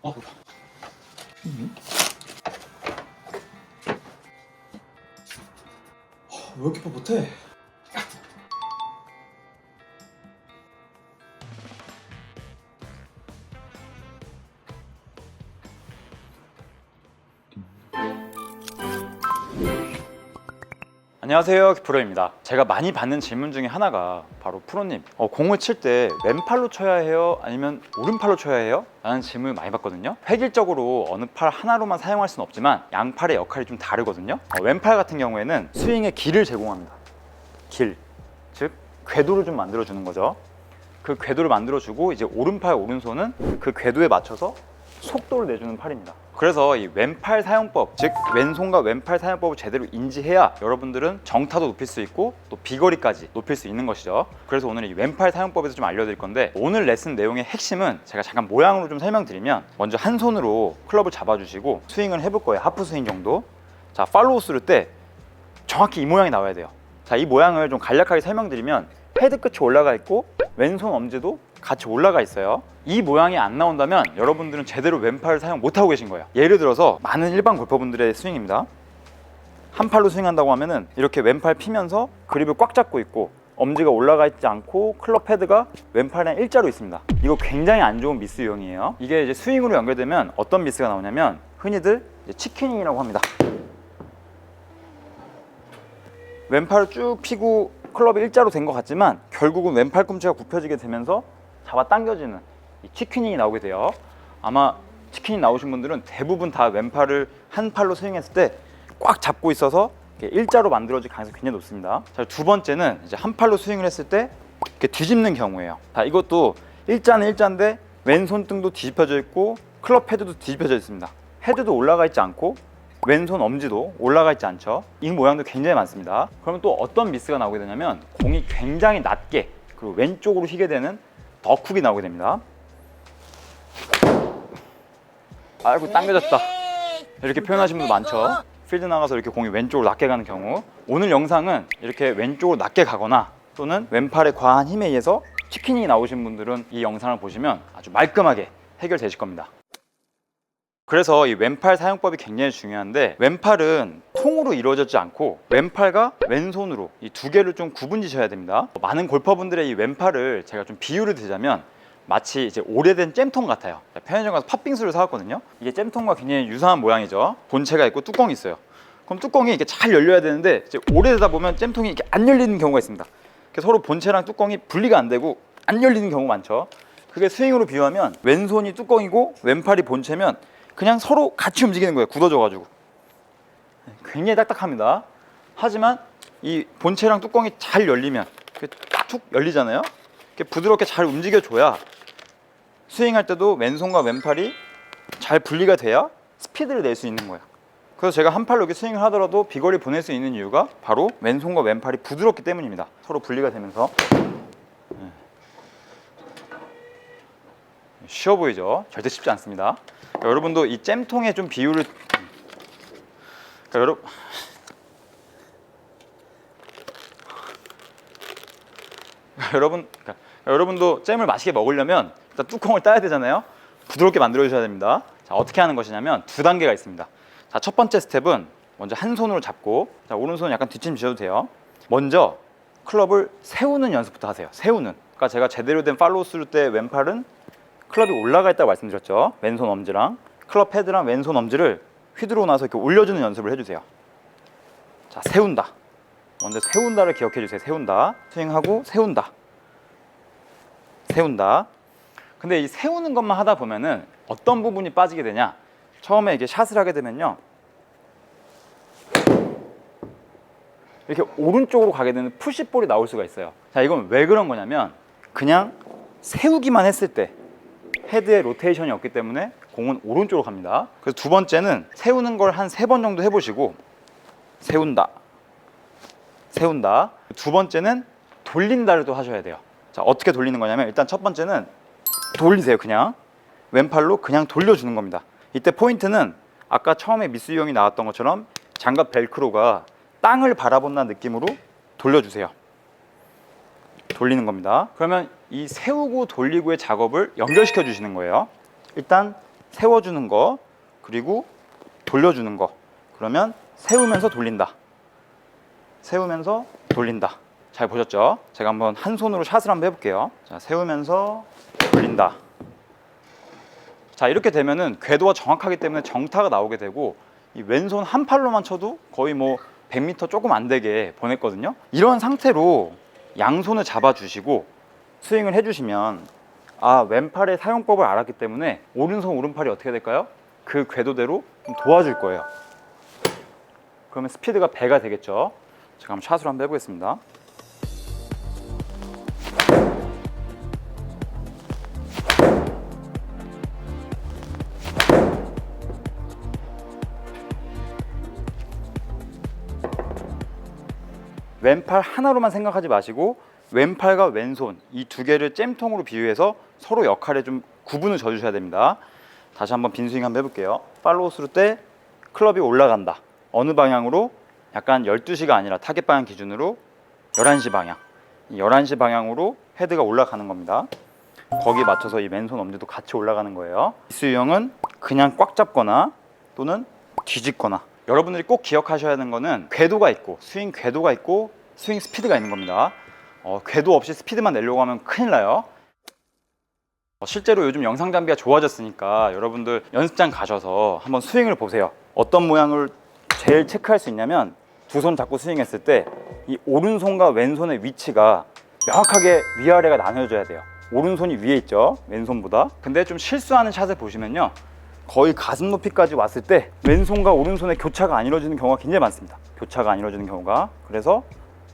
어. 왜 이렇게 못해? 안녕하세요, 프로입니다. 제가 많이 받는 질문 중에 하나가 바로 프로님, 공을 칠 때 왼팔로 쳐야 해요? 아니면 오른팔로 쳐야 해요? 라는 질문을 많이 받거든요. 획일적으로 어느 팔 하나로만 사용할 수는 없지만 양팔의 역할이 좀 다르거든요. 왼팔 같은 경우에는 스윙의 길을 제공합니다. 길, 즉 궤도를 좀 만들어주는 거죠. 그 궤도를 만들어주고 이제 오른팔, 오른손은 그 궤도에 맞춰서 속도를 내주는 팔입니다. 그래서 이 왼팔 사용법, 즉 왼손과 왼팔 사용법을 제대로 인지해야 여러분들은 정타도 높일 수 있고 또 비거리까지 높일 수 있는 것이죠. 그래서 오늘 이 왼팔 사용법에서 좀 알려드릴 건데, 오늘 레슨 내용의 핵심은 제가 잠깐 모양으로 좀 설명드리면, 먼저 한 손으로 클럽을 잡아주시고 스윙을 해볼 거예요. 하프 스윙 정도. 자, 팔로우 스루 때 정확히 이 모양이 나와야 돼요. 자, 이 모양을 좀 간략하게 설명드리면, 헤드 끝이 올라가 있고 왼손 엄지도 같이 올라가 있어요. 이 모양이 안 나온다면 여러분들은 제대로 왼팔을 사용 못하고 계신 거예요. 예를 들어서 많은 일반 골퍼분들의 스윙입니다. 한 팔로 스윙한다고 하면은 이렇게 왼팔 피면서 그립을 꽉 잡고 있고 엄지가 올라가 있지 않고 클럽 헤드가 왼팔에 일자로 있습니다. 이거 굉장히 안 좋은 미스 유형이에요. 이게 이제 스윙으로 연결되면 어떤 미스가 나오냐면, 흔히들 치킨윙이라고 합니다. 왼팔을 쭉 피고 클럽이 일자로 된 것 같지만 결국은 왼팔 꿈치가 굽혀지게 되면서 잡아 당겨지는 이 치킨윙이 나오게 돼요. 아마 치킨윙 나오신 분들은 대부분 다 왼팔을 한 팔로 스윙했을 때 꽉 잡고 있어서 일자로 만들어질 가능성이 굉장히 높습니다. 자, 두 번째는 이제 한 팔로 스윙을 했을 때 이렇게 뒤집는 경우예요. 자, 이것도 일자는 일자인데 왼손 등도 뒤집혀져 있고 클럽 헤드도 뒤집혀져 있습니다. 헤드도 올라가 있지 않고 왼손 엄지도 올라가 있지 않죠. 이 모양도 굉장히 많습니다. 그러면 또 어떤 미스가 나오게 되냐면, 공이 굉장히 낮게 그리고 왼쪽으로 휘게 되는 덕훅이 나오게 됩니다. 아이고 당겨졌다, 이렇게 표현하시는 분도 많죠. 필드 나가서 이렇게 공이 왼쪽으로 낮게 가는 경우. 오늘 영상은 이렇게 왼쪽으로 낮게 가거나 또는 왼팔에 과한 힘에 의해서 치킨이 나오신 분들은 이 영상을 보시면 아주 말끔하게 해결되실 겁니다. 그래서 이 왼팔 사용법이 굉장히 중요한데, 왼팔은 통으로 이루어지지 않고 왼팔과 왼손으로 이 두 개를 좀 구분 지셔야 됩니다. 많은 골퍼분들의 이 왼팔을 제가 좀 비유를 드자면 마치 이제 오래된 잼통 같아요. 편의점 가서 팥빙수를 사왔거든요. 이게 잼통과 굉장히 유사한 모양이죠. 본체가 있고 뚜껑이 있어요. 그럼 뚜껑이 이렇게 잘 열려야 되는데 이제 오래되다 보면 잼통이 이렇게 안 열리는 경우가 있습니다. 서로 본체랑 뚜껑이 분리가 안 되고 안 열리는 경우가 많죠. 그게 스윙으로 비유하면 왼손이 뚜껑이고 왼팔이 본체면 그냥 서로 같이 움직이는 거예요. 굳어져가지고 굉장히 딱딱합니다. 하지만 이 본체랑 뚜껑이 잘 열리면 툭 열리잖아요. 이렇게 부드럽게 잘 움직여줘야 스윙할 때도 왼손과 왼팔이 잘 분리가 돼야 스피드를 낼 수 있는 거예요. 그래서 제가 한 팔로 이렇게 스윙을 하더라도 비거리 보낼 수 있는 이유가 바로 왼손과 왼팔이 부드럽기 때문입니다. 서로 분리가 되면서. 쉬워 보이죠? 절대 쉽지 않습니다. 그러니까 여러분도 이 잼통에 좀 비율을, 그러니까 여러분도 잼을 맛있게 먹으려면 일단 뚜껑을 따야 되잖아요. 부드럽게 만들어 주셔야 됩니다. 자, 어떻게 하는 것이냐면 두 단계가 있습니다. 자, 첫 번째 스텝은 먼저 한 손으로 잡고, 자, 오른손 약간 뒤침지셔도 돼요. 먼저 클럽을 세우는 연습부터 하세요. 세우는. 그러니까 제가 제대로 된 팔로우 스루 때 왼팔은 클럽이 올라가 있다고 말씀드렸죠. 왼손 엄지랑 클럽 헤드랑 왼손 엄지를 휘두르고 나서 이렇게 올려주는 연습을 해주세요. 자, 세운다. 먼저 세운다를 기억해 주세요. 세운다. 스윙하고 세운다. 세운다. 근데 이 세우는 것만 하다 보면은 어떤 부분이 빠지게 되냐? 처음에 이게 샷을 하게 되면요, 이렇게 오른쪽으로 가게 되는 푸시볼이 나올 수가 있어요. 자, 이건 왜 그런 거냐면, 그냥 세우기만 했을 때 헤드의 로테이션이 없기 때문에 공은 오른쪽으로 갑니다. 그래서 두 번째는 세우는 걸 한 3번 정도 해보시고, 세운다, 세운다. 두 번째는 돌린다를 또 하셔야 돼요. 자, 어떻게 돌리는 거냐면, 일단 첫 번째는 돌리세요. 그냥 왼팔로 그냥 돌려주는 겁니다. 이때 포인트는 아까 처음에 미스 유형이 나왔던 것처럼 장갑 벨크로가 땅을 바라본다는 느낌으로 돌려주세요. 돌리는 겁니다. 그러면 이 세우고 돌리고의 작업을 연결시켜 주시는 거예요. 일단 세워주는 거, 그리고 돌려주는 거. 그러면 세우면서 돌린다. 세우면서 돌린다. 잘 보셨죠? 제가 한번 한 손으로 샷을 한번 해볼게요. 자, 세우면서 돌린다. 자, 이렇게 되면은 궤도가 정확하기 때문에 정타가 나오게 되고, 이 왼손 한 팔로만 쳐도 거의 뭐 100m 조금 안 되게 보냈거든요. 이런 상태로 양손을 잡아주시고 스윙을 해주시면, 아, 왼팔의 사용법을 알았기 때문에 오른손 오른팔이 어떻게 될까요? 그 궤도대로 좀 도와줄 거예요. 그러면 스피드가 배가 되겠죠. 제가 한번 샷으로 한번 해보겠습니다. 왼팔 하나로만 생각하지 마시고 왼팔과 왼손 이 두 개를 잼통으로 비유해서 서로 역할에 좀 구분을 져주셔야 됩니다. 다시 한번 빈스윙 한번 해볼게요. 팔로우 스루 때 클럽이 올라간다. 어느 방향으로? 약간 12시가 아니라 타겟 방향 기준으로 11시 방향. 이 11시 방향으로 헤드가 올라가는 겁니다. 거기에 맞춰서 이 왼손 엄지도 같이 올라가는 거예요. 이수 유형은 그냥 꽉 잡거나 또는 뒤집거나. 여러분들이 꼭 기억하셔야 하는 거는 궤도가 있고 스윙 궤도가 있고 스윙 스피드가 있는 겁니다. 궤도 없이 스피드만 내려고 하면 큰일 나요. 실제로 요즘 영상 장비가 좋아졌으니까 여러분들 연습장 가셔서 한번 스윙을 보세요. 어떤 모양을 제일 체크할 수 있냐면 두 손 잡고 스윙했을 때 이 오른손과 왼손의 위치가 명확하게 위아래가 나눠져야 돼요. 오른손이 위에 있죠, 왼손보다. 근데 좀 실수하는 샷을 보시면요, 거의 가슴 높이까지 왔을 때 왼손과 오른손의 교차가 안 이루어지는 경우가 굉장히 많습니다. 교차가 안 이루어지는 경우가. 그래서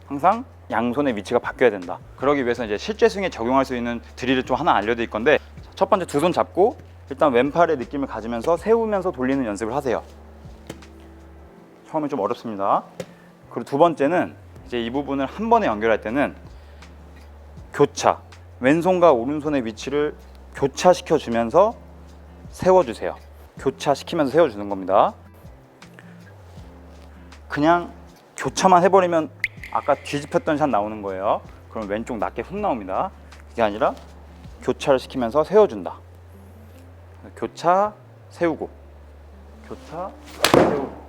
항상 양손의 위치가 바뀌어야 된다. 그러기 위해서 이제 실제 스윙에 적용할 수 있는 드릴을 좀 하나 알려드릴 건데, 첫 번째 두 손 잡고 일단 왼팔의 느낌을 가지면서 세우면서 돌리는 연습을 하세요. 처음엔 좀 어렵습니다. 그리고 두 번째는 이제 이 부분을 한 번에 연결할 때는 교차, 왼손과 오른손의 위치를 교차시켜 주면서 세워주세요. 교차시키면서 세워주는 겁니다. 그냥 교차만 해버리면 아까 뒤집혔던 샷 나오는 거예요. 그럼 왼쪽 낮게 훅 나옵니다. 그게 아니라 교차를 시키면서 세워준다. 교차, 세우고, 교차, 세우고.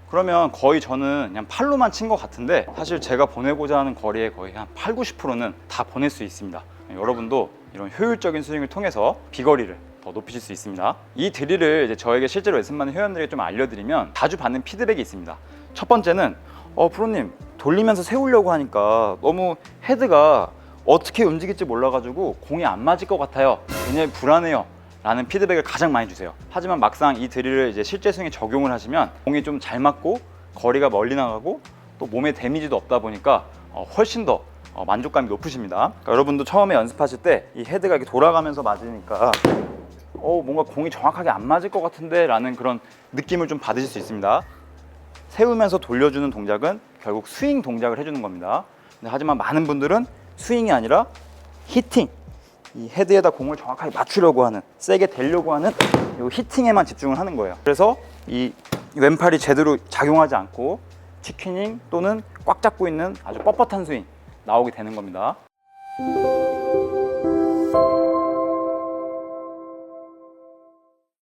그러면 거의 저는 그냥 팔로만 친 것 같은데, 사실 제가 보내고자 하는 거리의 거의 한 8, 90%는 다 보낼 수 있습니다. 여러분도 이런 효율적인 스윙을 통해서 비거리를 더 높이실 수 있습니다. 이 드릴을 이제 저에게 실제로 레슨 받는 회원들에게 좀 알려드리면 자주 받는 피드백이 있습니다. 첫 번째는 프로님, 돌리면서 세우려고 하니까 너무 헤드가 어떻게 움직일지 몰라가지고 공이 안 맞을 것 같아요. 굉장히 불안해요. 라는 피드백을 가장 많이 주세요. 하지만 막상 이 드릴을 이제 실제 스윙에 적용을 하시면 공이 좀 잘 맞고 거리가 멀리 나가고 또 몸에 데미지도 없다 보니까 훨씬 더 만족감이 높으십니다. 그러니까 여러분도 처음에 연습하실 때 이 헤드가 이렇게 돌아가면서 맞으니까 뭔가 공이 정확하게 안 맞을 것 같은데 라는 그런 느낌을 좀 받으실 수 있습니다. 세우면서 돌려주는 동작은 결국 스윙 동작을 해주는 겁니다. 근데 하지만 많은 분들은 스윙이 아니라 히팅, 이 헤드에다 공을 정확하게 맞추려고 하는, 세게 대려고 하는 이 히팅에만 집중을 하는 거예요. 그래서 이 왼팔이 제대로 작용하지 않고 치킨닝 또는 꽉 잡고 있는 아주 뻣뻣한 스윙 나오게 되는 겁니다.